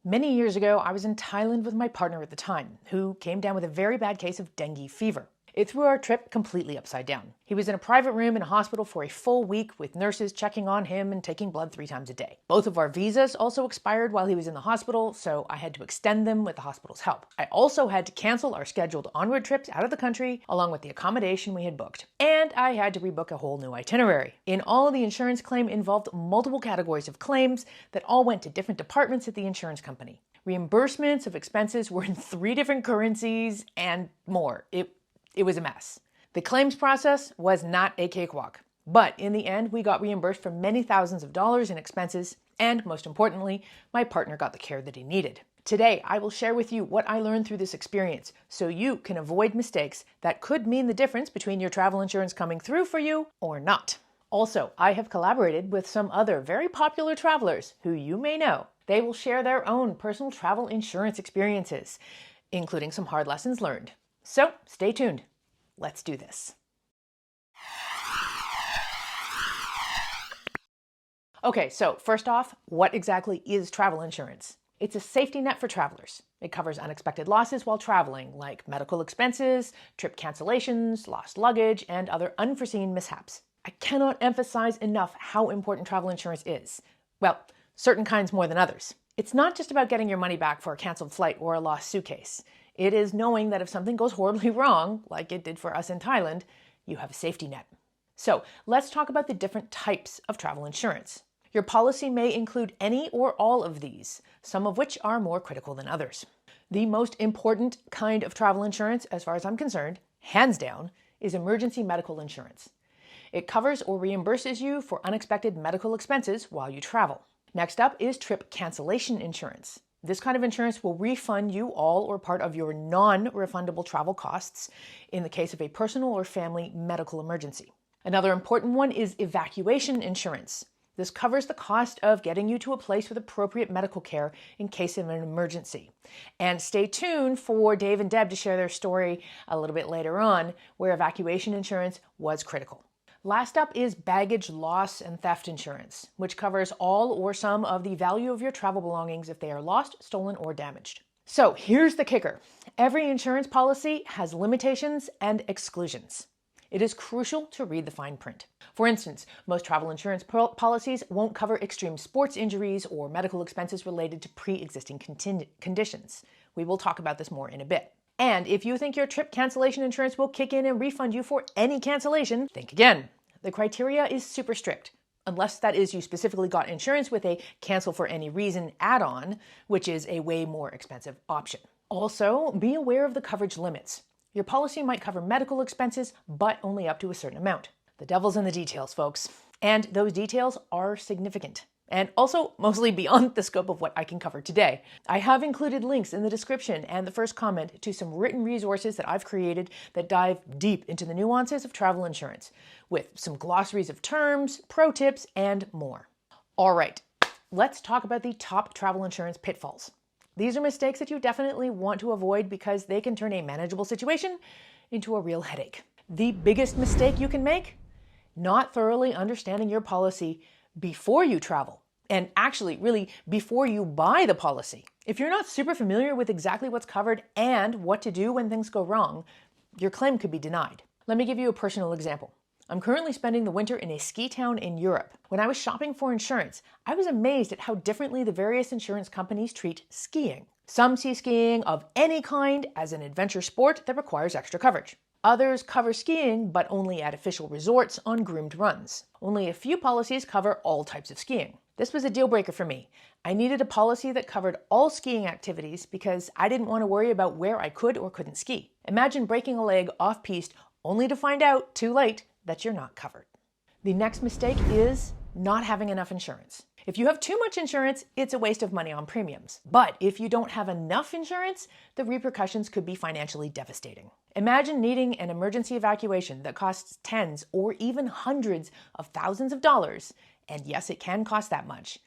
Many years ago, I was in Thailand with my partner at the time, who came down with a very bad case of dengue fever. It threw our trip completely upside down. He was in a private room in a hospital for a full week with nurses checking on him and taking blood 3 times a day. Both of our visas also expired while he was in the hospital, so I had to extend them with the hospital's help. I also had to cancel our scheduled onward trips out of the country, along with the accommodation we had booked. And I had to rebook a whole new itinerary. In all, the insurance claim involved multiple categories of claims that all went to different departments at the insurance company. Reimbursements of expenses were in 3 different currencies and more. It was a mess. The claims process was not a cakewalk, but in the end, we got reimbursed for many thousands of dollars in expenses, and most importantly, my partner got the care that he needed. Today, I will share with you what I learned through this experience so you can avoid mistakes that could mean the difference between your travel insurance coming through for you or not. Also, I have collaborated with some other very popular travelers who you may know. They will share their own personal travel insurance experiences, including some hard lessons learned. So stay tuned. Let's do this. Okay, so first off, what exactly is travel insurance? It's a safety net for travelers. It covers unexpected losses while traveling, like medical expenses, trip cancellations, lost luggage, and other unforeseen mishaps. I cannot emphasize enough how important travel insurance is. Well, certain kinds more than others. It's not just about getting your money back for a canceled flight or a lost suitcase. It is knowing that if something goes horribly wrong, like it did for us in Thailand, you have a safety net. So let's talk about the different types of travel insurance. Your policy may include any or all of these, some of which are more critical than others. The most important kind of travel insurance, as far as I'm concerned, hands down, is emergency medical insurance. It covers or reimburses you for unexpected medical expenses while you travel. Next up is trip cancellation insurance. This kind of insurance will refund you all or part of your non-refundable travel costs in the case of a personal or family medical emergency. Another important one is evacuation insurance. This covers the cost of getting you to a place with appropriate medical care in case of an emergency. And stay tuned for Dave and Deb to share their story a little bit later on, where evacuation insurance was critical. Last up is baggage loss and theft insurance, which covers all or some of the value of your travel belongings if they are lost, stolen, or damaged. So here's the kicker. Every insurance policy has limitations and exclusions. It is crucial to read the fine print. For instance, most travel insurance policies won't cover extreme sports injuries or medical expenses related to pre-existing conditions. We will talk about this more in a bit. And if you think your trip cancellation insurance will kick in and refund you for any cancellation, think again. The criteria is super strict, unless that is you specifically got insurance with a cancel for any reason add-on, which is a way more expensive option. Also, be aware of the coverage limits. Your policy might cover medical expenses, but only up to a certain amount. The devil's in the details, folks. And those details are significant. And also mostly beyond the scope of what I can cover today. I have included links in the description and the first comment to some written resources that I've created that dive deep into the nuances of travel insurance, with some glossaries of terms, pro tips, and more. All right, let's talk about the top travel insurance pitfalls. These are mistakes that you definitely want to avoid because they can turn a manageable situation into a real headache. The biggest mistake you can make? Not thoroughly understanding your policy before you travel, and actually really before you buy the policy. If you're not super familiar with exactly what's covered and what to do when things go wrong, your claim could be denied. Let me give you a personal example. I'm currently spending the winter in a ski town in Europe. When I was shopping for insurance, I was amazed at how differently the various insurance companies treat skiing. Some see skiing of any kind as an adventure sport that requires extra coverage. Others cover skiing, but only at official resorts on groomed runs. Only a few policies cover all types of skiing. This was a deal breaker for me. I needed a policy that covered all skiing activities because I didn't want to worry about where I could or couldn't ski. Imagine breaking a leg off-piste only to find out, too late, that you're not covered. The next mistake is not having enough insurance. If you have too much insurance, it's a waste of money on premiums. But if you don't have enough insurance, the repercussions could be financially devastating. Imagine needing an emergency evacuation that costs tens or even hundreds of thousands of dollars, and yes, it can cost that much,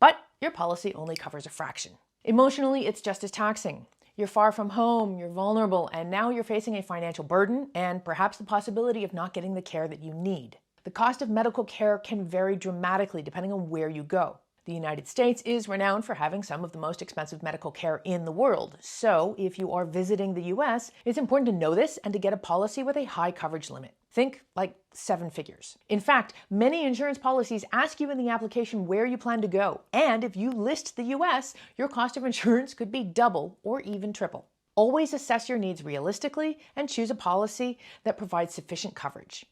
but your policy only covers a fraction. Emotionally, it's just as taxing. You're far from home, you're vulnerable, and now you're facing a financial burden and perhaps the possibility of not getting the care that you need. The cost of medical care can vary dramatically depending on where you go. The United States is renowned for having some of the most expensive medical care in the world. So if you are visiting the US, it's important to know this and to get a policy with a high coverage limit. Think like 7 figures. In fact, many insurance policies ask you in the application where you plan to go. And if you list the US, your cost of insurance could be double or even triple. Always assess your needs realistically and choose a policy that provides sufficient coverage.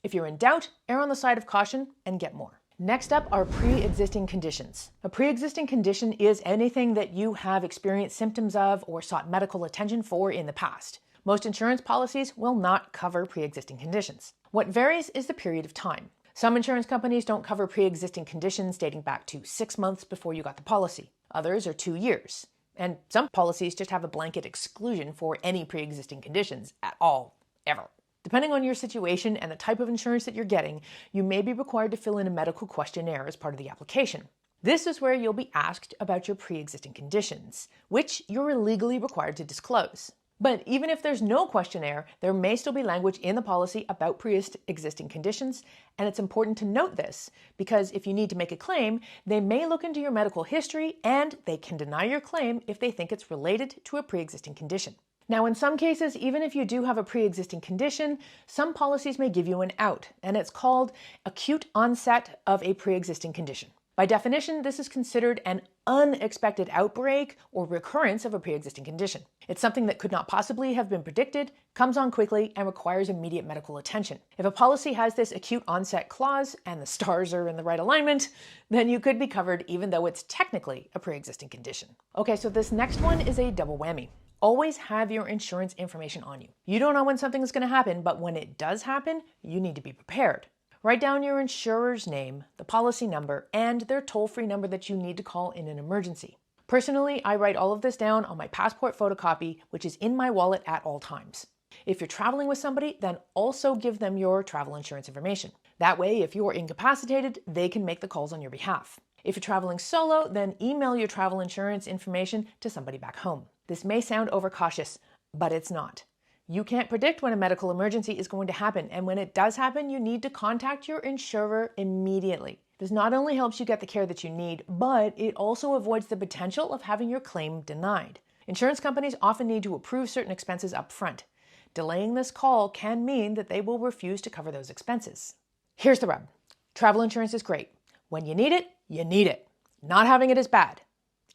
If you're in doubt, err on the side of caution and get more. Next up are pre-existing conditions. A pre-existing condition is anything that you have experienced symptoms of or sought medical attention for in the past. Most insurance policies will not cover pre-existing conditions. What varies is the period of time. Some insurance companies don't cover pre-existing conditions dating back to 6 months before you got the policy. Others are 2 years. And some policies just have a blanket exclusion for any pre-existing conditions at all, ever. Depending on your situation and the type of insurance that you're getting, you may be required to fill in a medical questionnaire as part of the application. This is where you'll be asked about your pre-existing conditions, which you're legally required to disclose. But even if there's no questionnaire, there may still be language in the policy about pre-existing conditions, and it's important to note this because if you need to make a claim, they may look into your medical history and they can deny your claim if they think it's related to a pre-existing condition. Now, in some cases, even if you do have a pre-existing condition, some policies may give you an out, and it's called acute onset of a pre-existing condition. By definition, this is considered an unexpected outbreak or recurrence of a pre-existing condition. It's something that could not possibly have been predicted, comes on quickly, and requires immediate medical attention. If a policy has this acute onset clause and the stars are in the right alignment, then you could be covered even though it's technically a pre-existing condition. Okay, so this next one is a double whammy. Always have your insurance information on you. You don't know when something is going to happen, but when it does happen, you need to be prepared. Write down your insurer's name, the policy number, and their toll-free number that you need to call in an emergency. Personally, I write all of this down on my passport photocopy, which is in my wallet at all times. If you're traveling with somebody, then also give them your travel insurance information. That way, if you're incapacitated, they can make the calls on your behalf. If you're traveling solo, then email your travel insurance information to somebody back home. This may sound overcautious, but it's not. You can't predict when a medical emergency is going to happen, and when it does happen, you need to contact your insurer immediately. This not only helps you get the care that you need, but it also avoids the potential of having your claim denied. Insurance companies often need to approve certain expenses up front. Delaying this call can mean that they will refuse to cover those expenses. Here's the rub. Travel insurance is great. When you need it, you need it. Not having it is bad.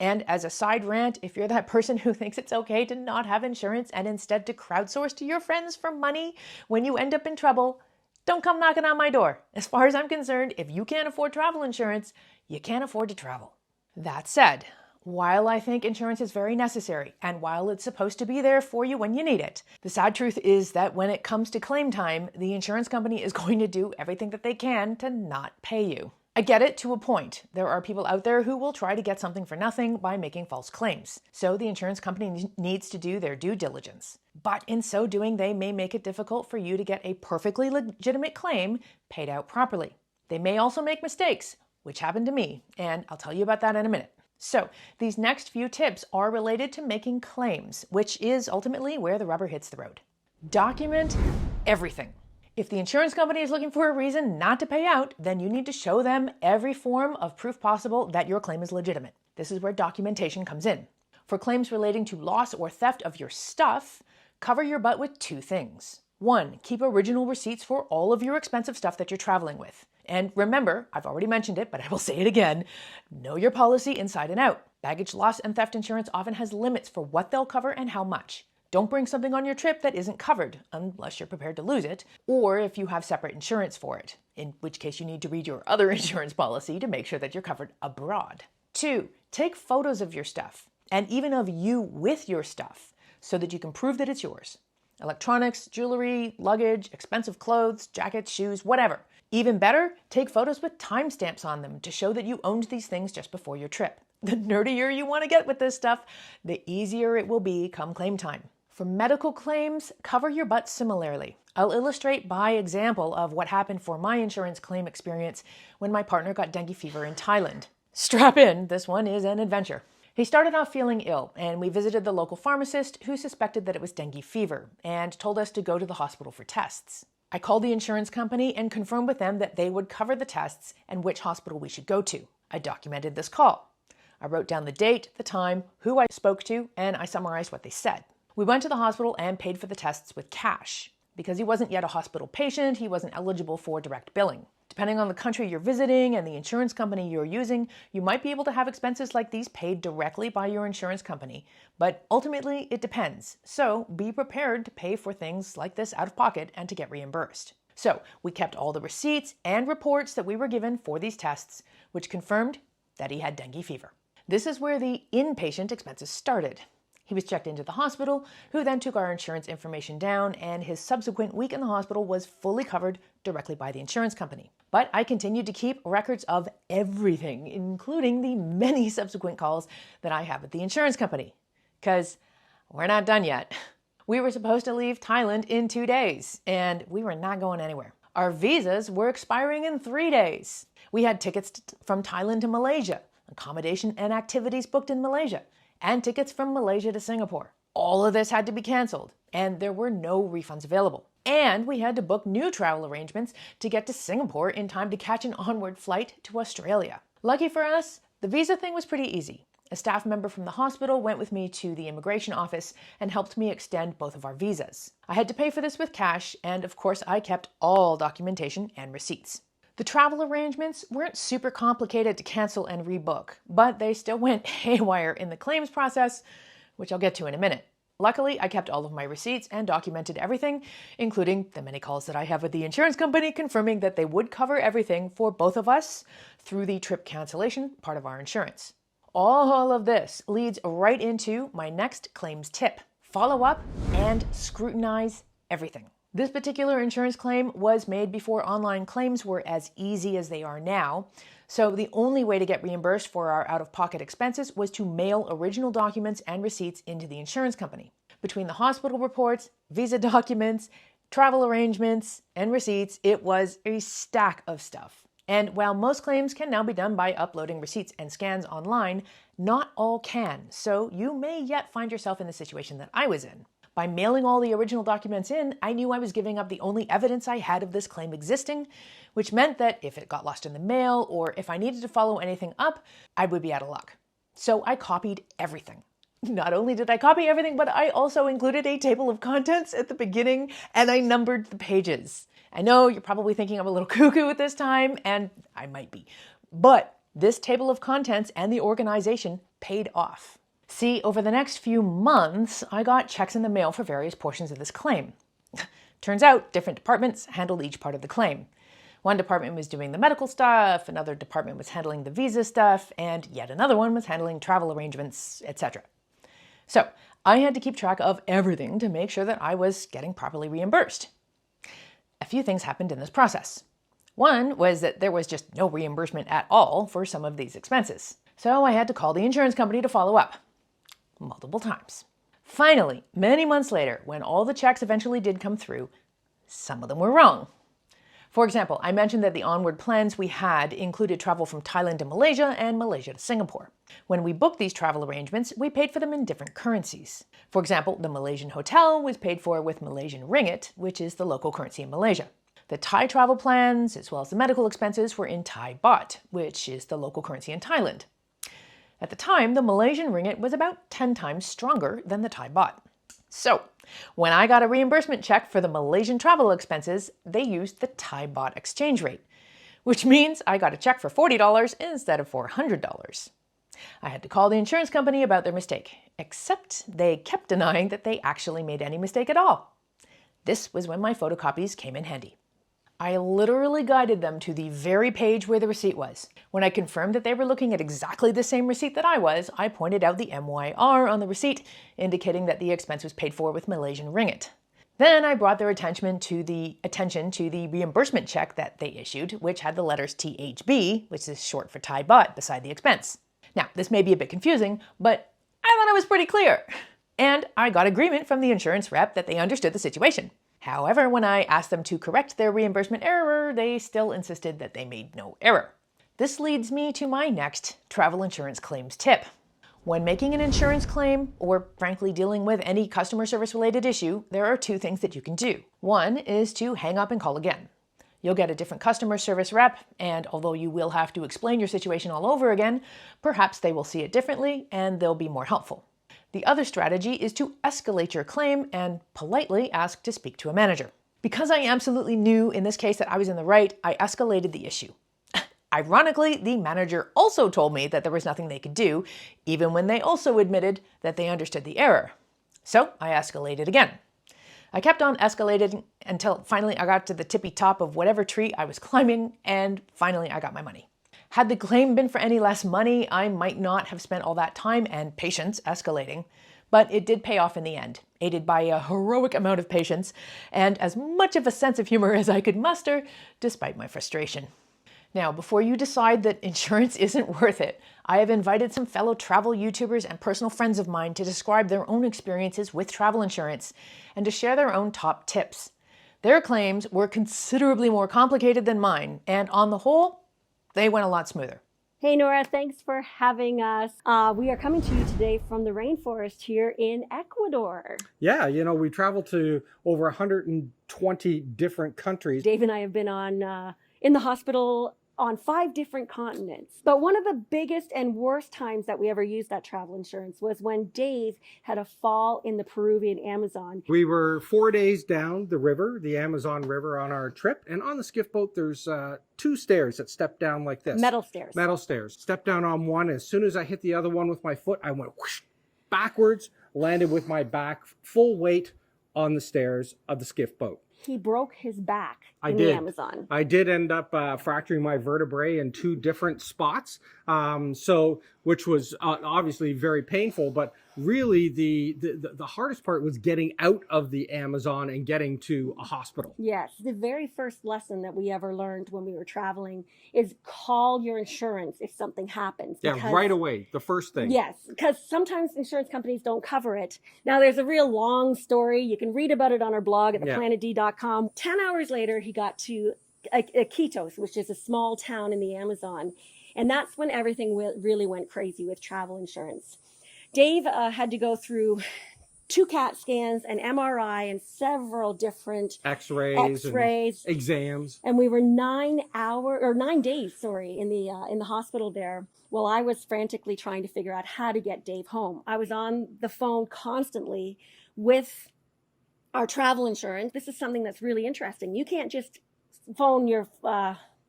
And as a side rant, if you're that person who thinks it's okay to not have insurance and instead to crowdsource to your friends for money when you end up in trouble, don't come knocking on my door. As far as I'm concerned, if you can't afford travel insurance, you can't afford to travel. That said, while I think insurance is very necessary, and while it's supposed to be there for you when you need it, the sad truth is that when it comes to claim time, the insurance company is going to do everything that they can to not pay you. I get it to a point. There are people out there who will try to get something for nothing by making false claims. So the insurance company needs to do their due diligence. But in so doing, they may make it difficult for you to get a perfectly legitimate claim paid out properly. They may also make mistakes, which happened to me, and I'll tell you about that in a minute. So these next few tips are related to making claims, which is ultimately where the rubber hits the road. Document everything. If the insurance company is looking for a reason not to pay out, then you need to show them every form of proof possible that your claim is legitimate. This is where documentation comes in. For claims relating to loss or theft of your stuff, cover your butt with 2 things. 1, keep original receipts for all of your expensive stuff that you're traveling with. And remember, I've already mentioned it, but I will say it again, know your policy inside and out. Baggage loss and theft insurance often has limits for what they'll cover and how much. Don't bring something on your trip that isn't covered, unless you're prepared to lose it, or if you have separate insurance for it, in which case you need to read your other insurance policy to make sure that you're covered abroad. 2, take photos of your stuff, and even of you with your stuff, so that you can prove that it's yours. Electronics, jewelry, luggage, expensive clothes, jackets, shoes, whatever. Even better, take photos with timestamps on them to show that you owned these things just before your trip. The nerdier you want to get with this stuff, the easier it will be come claim time. For medical claims, cover your butt similarly. I'll illustrate by example of what happened for my insurance claim experience when my partner got dengue fever in Thailand. Strap in, this one is an adventure. He started off feeling ill, and we visited the local pharmacist who suspected that it was dengue fever and told us to go to the hospital for tests. I called the insurance company and confirmed with them that they would cover the tests and which hospital we should go to. I documented this call. I wrote down the date, the time, who I spoke to, and I summarized what they said. We went to the hospital and paid for the tests with cash. Because he wasn't yet a hospital patient, he wasn't eligible for direct billing. Depending on the country you're visiting and the insurance company you're using, you might be able to have expenses like these paid directly by your insurance company. But ultimately, it depends. So be prepared to pay for things like this out of pocket and to get reimbursed. So we kept all the receipts and reports that we were given for these tests, which confirmed that he had dengue fever. This is where the inpatient expenses started. He was checked into the hospital, who then took our insurance information down, and his subsequent week in the hospital was fully covered directly by the insurance company. But I continued to keep records of everything, including the many subsequent calls that I have with the insurance company. Because we're not done yet. We were supposed to leave Thailand in 2 days, and we were not going anywhere. Our visas were expiring in 3 days. We had tickets from Thailand to Malaysia, accommodation and activities booked in Malaysia, and tickets from Malaysia to Singapore. All of this had to be canceled, and there were no refunds available. And we had to book new travel arrangements to get to Singapore in time to catch an onward flight to Australia. Lucky for us, the visa thing was pretty easy. A staff member from the hospital went with me to the immigration office and helped me extend both of our visas. I had to pay for this with cash, and of course I kept all documentation and receipts. The travel arrangements weren't super complicated to cancel and rebook, but they still went haywire in the claims process, which I'll get to in a minute. Luckily, I kept all of my receipts and documented everything, including the many calls that I have with the insurance company confirming that they would cover everything for both of us through the trip cancellation part of our insurance. All of this leads right into my next claims tip. Follow up and scrutinize everything. This particular insurance claim was made before online claims were as easy as they are now, so the only way to get reimbursed for our out-of-pocket expenses was to mail original documents and receipts into the insurance company. Between the hospital reports, visa documents, travel arrangements, and receipts, it was a stack of stuff. And while most claims can now be done by uploading receipts and scans online, not all can, so you may yet find yourself in the situation that I was in. By mailing all the original documents in, I knew I was giving up the only evidence I had of this claim existing, which meant that if it got lost in the mail or if I needed to follow anything up, I would be out of luck. So I copied everything. Not only did I copy everything, but I also included a table of contents at the beginning and I numbered the pages. I know you're probably thinking I'm a little cuckoo at this time, and I might be, but this table of contents and the organization paid off. See, over the next few months, I got checks in the mail for various portions of this claim. Turns out, different departments handled each part of the claim. One department was doing the medical stuff, another department was handling the visa stuff, and yet another one was handling travel arrangements, etc. So, I had to keep track of everything to make sure that I was getting properly reimbursed. A few things happened in this process. One was that there was just no reimbursement at all for some of these expenses. So I had to call the insurance company to follow up. Multiple times. Finally, many months later, when all the checks eventually did come through, some of them were wrong. For example, I mentioned that the onward plans we had included travel from Thailand to Malaysia and Malaysia to Singapore. When we booked these travel arrangements, we paid for them in different currencies. For example, the Malaysian hotel was paid for with Malaysian ringgit, which is the local currency in Malaysia. The Thai travel plans, as well as the medical expenses, were in Thai baht, which is the local currency in Thailand. At the time, the Malaysian ringgit was about 10 times stronger than the Thai baht. So, when I got a reimbursement check for the Malaysian travel expenses, they used the Thai baht exchange rate, which means I got a check for $40 instead of $400. I had to call the insurance company about their mistake, except they kept denying that they actually made any mistake at all. This was when my photocopies came in handy. I literally guided them to the very page where the receipt was. When I confirmed that they were looking at exactly the same receipt that I was, I pointed out the MYR on the receipt, indicating that the expense was paid for with Malaysian ringgit. Then I brought their attention to the reimbursement check that they issued, which had the letters THB, which is short for Thai baht, beside the expense. Now, this may be a bit confusing, but I thought it was pretty clear. And I got agreement from the insurance rep that they understood the situation. However, when I asked them to correct their reimbursement error, they still insisted that they made no error. This leads me to my next travel insurance claims tip. When making an insurance claim, or frankly dealing with any customer service related issue, there are two things that you can do. One is to hang up and call again. You'll get a different customer service rep, and although you will have to explain your situation all over again, perhaps they will see it differently and they'll be more helpful. The other strategy is to escalate your claim and politely ask to speak to a manager. Because I absolutely knew in this case that I was in the right, I escalated the issue. Ironically, the manager also told me that there was nothing they could do, even when they also admitted that they understood the error. So I escalated again. I kept on escalating until finally I got to the tippy top of whatever tree I was climbing, and finally I got my money. Had the claim been for any less money, I might not have spent all that time and patience escalating, but it did pay off in the end, aided by a heroic amount of patience and as much of a sense of humor as I could muster, despite my frustration. Now, before you decide that insurance isn't worth it, I have invited some fellow travel YouTubers and personal friends of mine to describe their own experiences with travel insurance and to share their own top tips. Their claims were considerably more complicated than mine, and on the whole, they went a lot smoother. Hey Nora, thanks for having us. We are coming to you today from the rainforest here in Ecuador. Yeah, we traveled to over 120 different countries. Dave and I have been on in the hospital on 5 different continents. But one of the biggest and worst times that we ever used that travel insurance was when Dave had a fall in the Peruvian Amazon. We were 4 days down the river, the Amazon River, on our trip. And on the skiff boat, there's 2 stairs that step down like this. Metal stairs. Metal stairs. Stepped down on one. As soon as I hit the other one with my foot, I went whoosh, backwards, landed with my back full weight on the stairs of the skiff boat. He broke his back in the Amazon. I did end up fracturing my vertebrae in 2 different spots, which was obviously very painful. But really, the hardest part was getting out of the Amazon and getting to a hospital. Yes, the very first lesson that we ever learned when we were traveling is call your insurance if something happens. Yeah, right away, the first thing. Yes, because sometimes insurance companies don't cover it. Now, there's a real long story. You can read about it on our blog at ThePlanetD.com. 10 hours later, he got to Iquitos, which is a small town in the Amazon. And that's when everything really went crazy with travel insurance. Dave had to go through 2 CAT scans, an MRI, and several different X-rays, and exams. And we were 9 days, in the hospital there. Well, I was frantically trying to figure out how to get Dave home. I was on the phone constantly with our travel insurance. This is something that's really interesting. You can't just phone your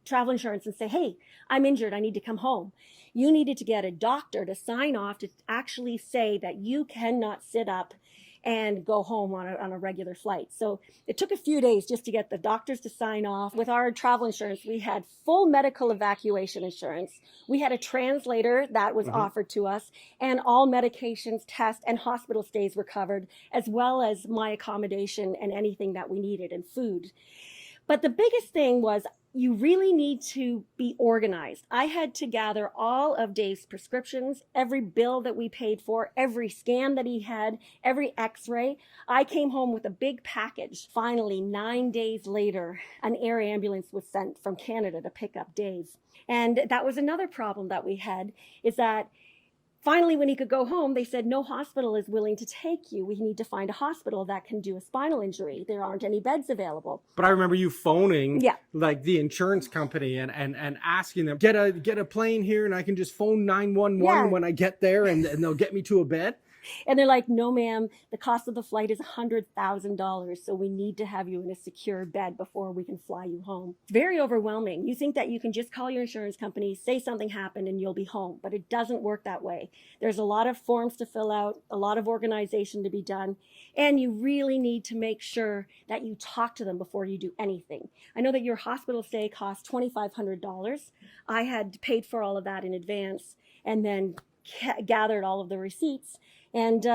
travel insurance and say, hey, I'm injured, I need to come home. You needed to get a doctor to sign off to actually say that you cannot sit up and go home on a regular flight. So it took a few days just to get the doctors to sign off. With our travel insurance, we had full medical evacuation insurance. We had a translator that was offered to us, and all medications, tests, and hospital stays were covered, as well as my accommodation and anything that we needed, and food. But the biggest thing was you really need to be organized. I had to gather all of Dave's prescriptions, every bill that we paid for, every scan that he had, every x-ray. I came home with a big package. Finally, 9 days later, an air ambulance was sent from Canada to pick up Dave. And that was another problem that we had, is that finally, when he could go home, they said, no hospital is willing to take you. We need to find a hospital that can do a spinal injury. There aren't any beds available. But I remember you phoning like the insurance company and asking them, get a plane here and I can just phone 911 when I get there and they'll get me to a bed. And they're like, no, ma'am, the cost of the flight is $100,000. So we need to have you in a secure bed before we can fly you home. It's very overwhelming. You think that you can just call your insurance company, say something happened, and you'll be home. But it doesn't work that way. There's a lot of forms to fill out, a lot of organization to be done. And you really need to make sure that you talk to them before you do anything. I know that your hospital stay costs $2,500. I had paid for all of that in advance and then gathered all of the receipts. And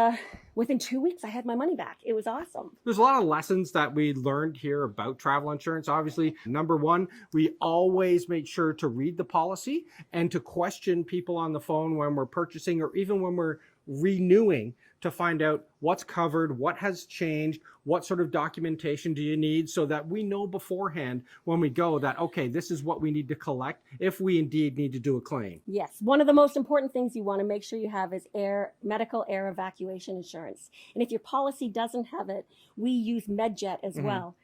within 2 weeks, I had my money back. It was awesome. There's a lot of lessons that we learned here about travel insurance. Obviously, number one, we always make sure to read the policy and to question people on the phone when we're purchasing or even when we're renewing to find out what's covered, what has changed, what sort of documentation do you need, so that we know beforehand when we go that, okay, this is what we need to collect if we indeed need to do a claim. Yes. One of the most important things you want to make sure you have is medical air evacuation insurance. And if your policy doesn't have it, we use MedJet as well.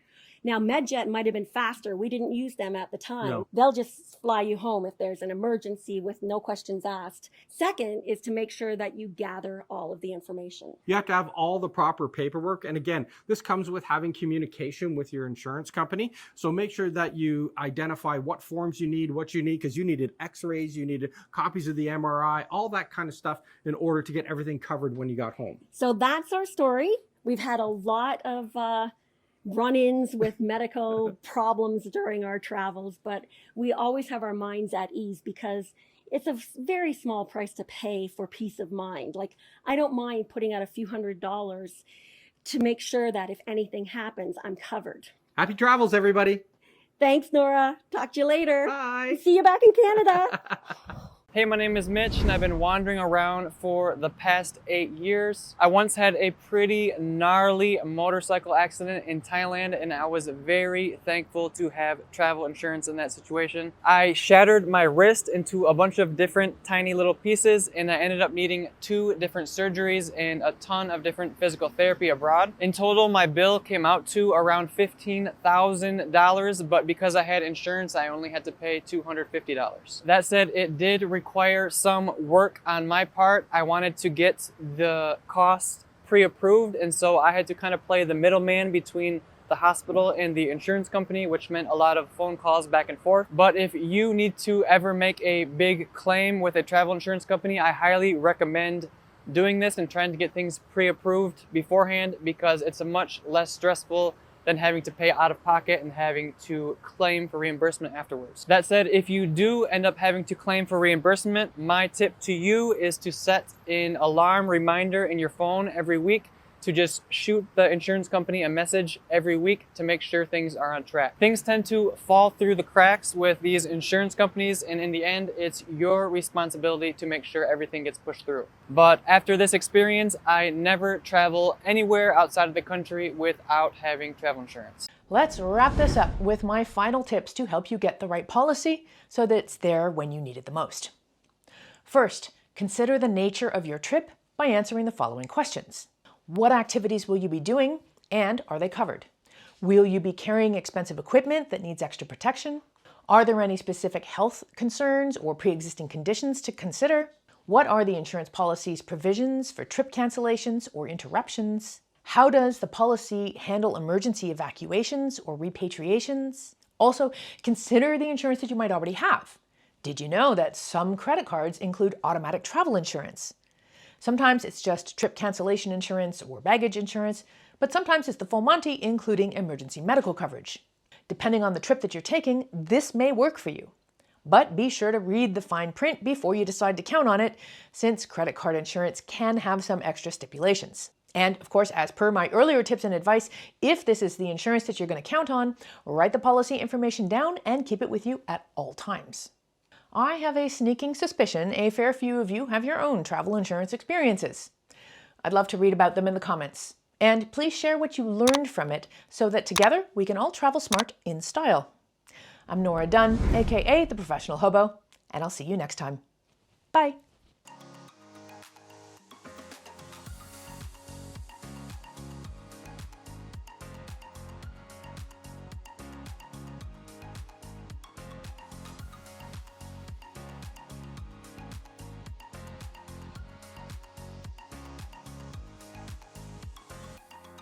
Now, MedJet might have been faster. We didn't use them at the time. No. They'll just fly you home if there's an emergency with no questions asked. Second is to make sure that you gather all of the information. You have to have all the proper paperwork. And again, this comes with having communication with your insurance company. So make sure that you identify what forms you need, what you need, because you needed x-rays, you needed copies of the MRI, all that kind of stuff in order to get everything covered when you got home. So that's our story. We've had a lot of run-ins with medical problems during our travels, but we always have our minds at ease because it's a very small price to pay for peace of mind. Like, I don't mind putting out a few $100s to make sure that if anything happens, I'm covered. Happy travels, everybody. Thanks, Nora. Talk to you later. Bye. See you back in Canada. Hey, my name is Mitch and I've been wandering around for the past 8 years. I once had a pretty gnarly motorcycle accident in Thailand and I was very thankful to have travel insurance in that situation. I shattered my wrist into a bunch of different tiny little pieces and I ended up needing 2 different surgeries and a ton of different physical therapy abroad. In total, my bill came out to around $15,000, but because I had insurance, I only had to pay $250. That said, it did require some work on my part. I wanted to get the cost pre-approved, and so I had to kind of play the middleman between the hospital and the insurance company, which meant a lot of phone calls back and forth. But if you need to ever make a big claim with a travel insurance company, I highly recommend doing this and trying to get things pre-approved beforehand, because it's a much less stressful than having to pay out of pocket and having to claim for reimbursement afterwards. That said, if you do end up having to claim for reimbursement, my tip to you is to set an alarm reminder in your phone every week to just shoot the insurance company a message every week to make sure things are on track. Things tend to fall through the cracks with these insurance companies, and in the end, it's your responsibility to make sure everything gets pushed through. But after this experience, I never travel anywhere outside of the country without having travel insurance. Let's wrap this up with my final tips to help you get the right policy so that it's there when you need it the most. First, consider the nature of your trip by answering the following questions. What activities will you be doing, and are they covered? Will you be carrying expensive equipment that needs extra protection? Are there any specific health concerns or pre-existing conditions to consider? What are the insurance policy's provisions for trip cancellations or interruptions? How does the policy handle emergency evacuations or repatriations? Also, consider the insurance that you might already have. Did you know that some credit cards include automatic travel insurance? Sometimes it's just trip cancellation insurance or baggage insurance, but sometimes it's the full Monty, including emergency medical coverage. Depending on the trip that you're taking, this may work for you. But be sure to read the fine print before you decide to count on it, since credit card insurance can have some extra stipulations. And of course, as per my earlier tips and advice, if this is the insurance that you're going to count on, write the policy information down and keep it with you at all times. I have a sneaking suspicion a fair few of you have your own travel insurance experiences. I'd love to read about them in the comments. And please share what you learned from it so that together we can all travel smart in style. I'm Nora Dunn, aka The Professional Hobo, and I'll see you next time. Bye.